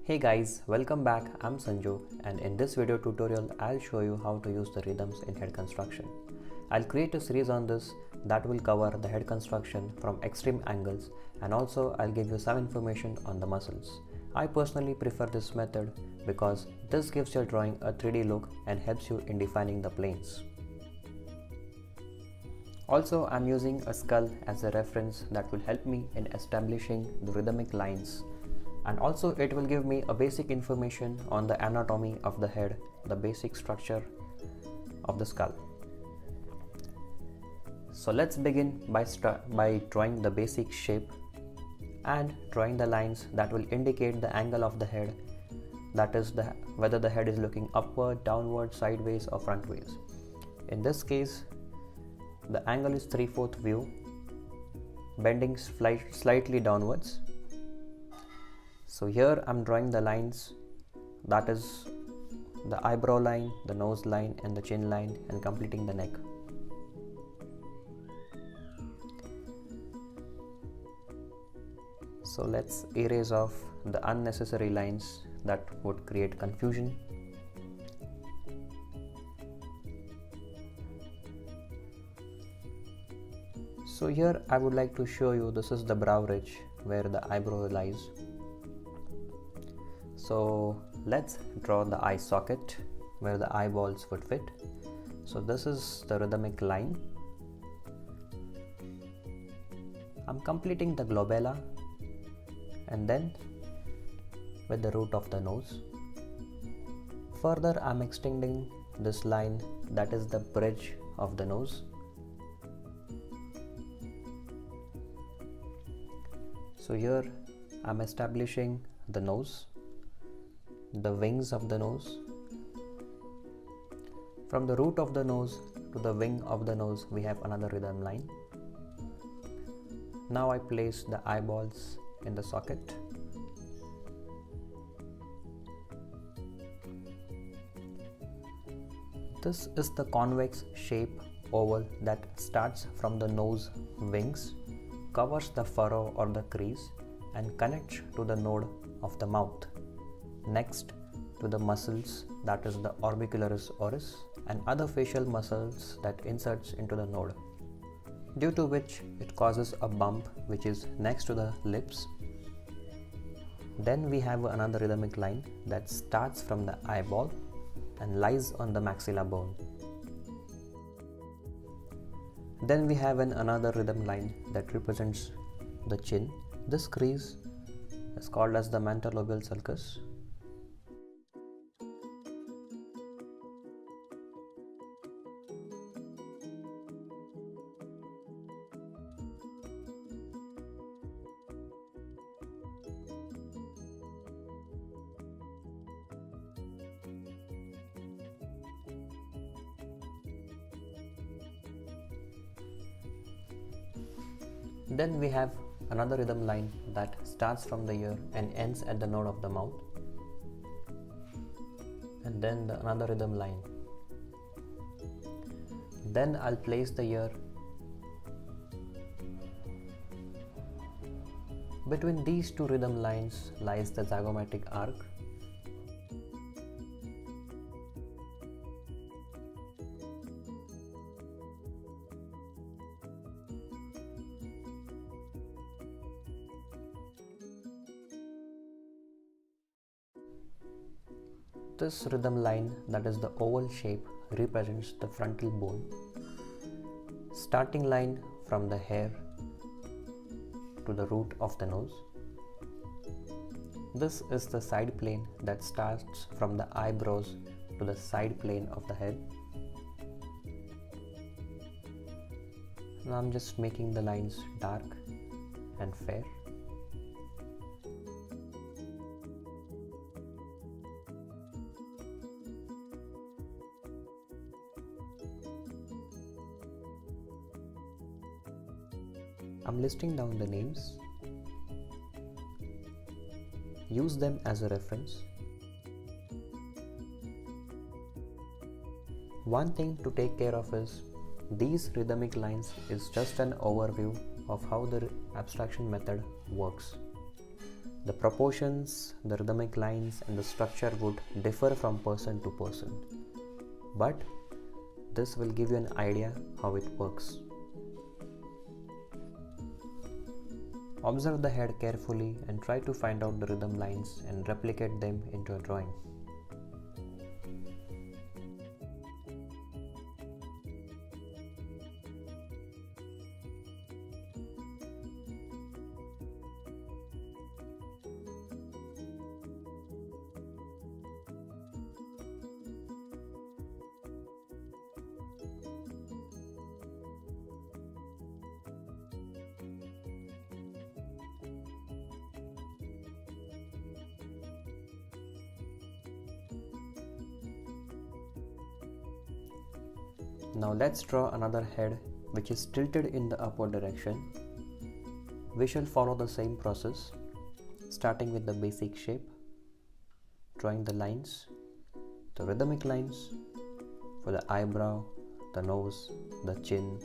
Hey guys, welcome back. I'm Sanju, and in this video tutorial I'll show you how to use the rhythms in head construction. I'll create a series on this that will cover the head construction from extreme angles, and also I'll give you some information on the muscles. I personally prefer this method because this gives your drawing a 3D look and helps you in defining the planes. Also, I'm using a skull as a reference that will help me in establishing the rhythmic lines, and also it will give me a basic information on the anatomy of the head, the basic structure of the skull. So let's begin by drawing the basic shape and drawing the lines that will indicate the angle of the head, that is whether the head is looking upward, downward, sideways or frontways. In this case, the angle is 3/4 view, bending slightly downwards. So here I'm drawing the lines, that is the eyebrow line, the nose line and the chin line, and completing the neck. So let's erase off the unnecessary lines that would create confusion. So here I would like to show you, this is the brow ridge where the eyebrow lies. So let's draw the eye socket where the eyeballs would fit. So this is the rhythmic line. I'm completing the glabella and then with the root of the nose. Further, I'm extending this line, that is the bridge of the nose. So here I'm establishing the nose, the wings of the nose. From the root of the nose to the wing of the nose, we have another rhythm line. Now I place the eyeballs in the socket. This is the convex shape oval that starts from the nose wings, covers the furrow or the crease, and connects to the node of the mouth. Next to the muscles, that is the orbicularis oris and other facial muscles that inserts into the node, due to which it causes a bump which is next to the lips. Then we have another rhythmic line that starts from the eyeball and lies on the maxilla bone. Then we have another rhythm line that represents the chin. This crease is called as the Nasolabial sulcus. Then we have another rhythm line that starts from the ear and ends at the node of the mouth. And then another rhythm line. Then I'll place the ear. Between these two rhythm lines lies the zygomatic arc. This rhythm line, that is the oval shape, represents the frontal bone. Starting line from the hair to the root of the nose. This is the side plane that starts from the eyebrows to the side plane of the head. Now I'm just making the lines dark and fair. I'm listing down the names. Use them as a reference. One thing to take care of is these rhythmic lines is just an overview of how the abstraction method works. The proportions, the rhythmic lines, and the structure would differ from person to person, but this will give you an idea how it works. Observe the head carefully and try to find out the rhythm lines and replicate them into a drawing. Now let's draw another head which is tilted in the upward direction. We shall follow the same process, starting with the basic shape, drawing the lines, the rhythmic lines for the eyebrow, the nose, the chin.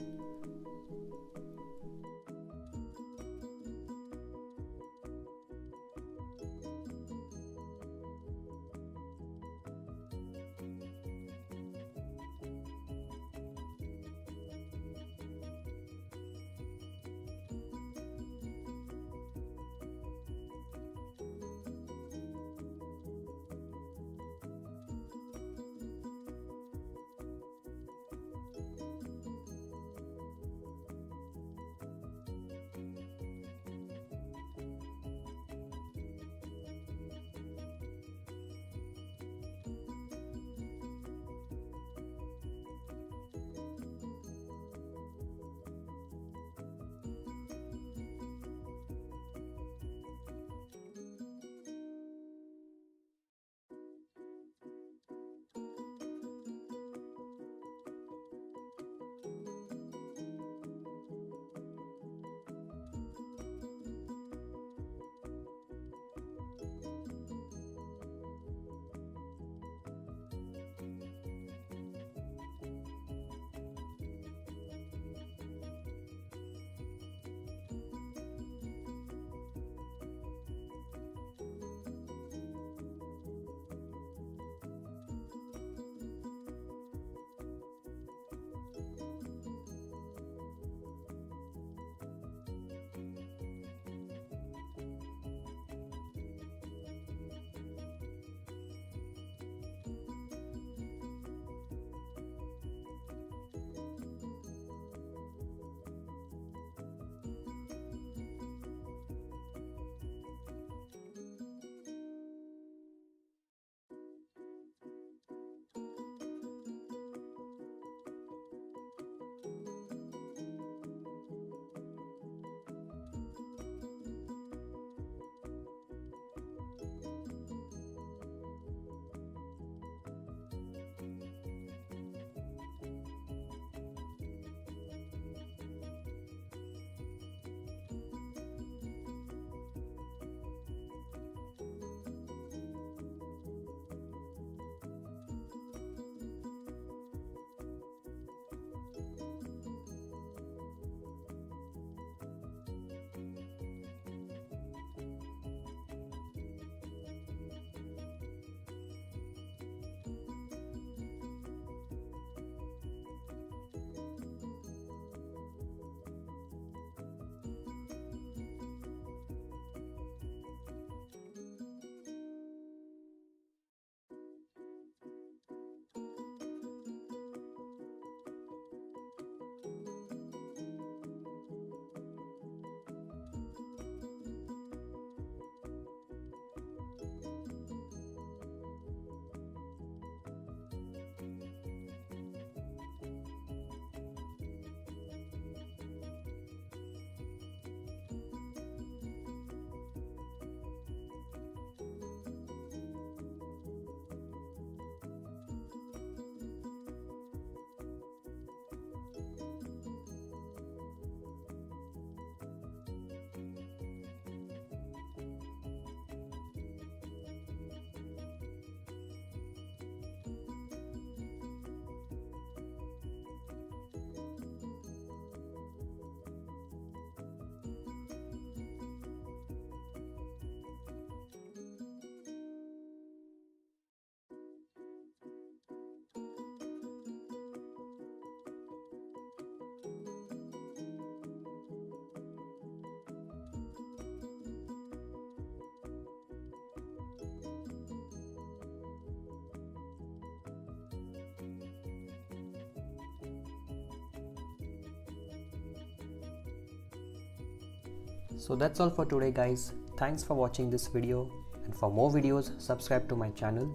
So that's all for today guys. Thanks for watching this video, and for more videos subscribe to my channel.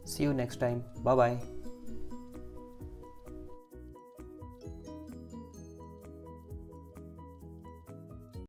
See you next time. Bye bye.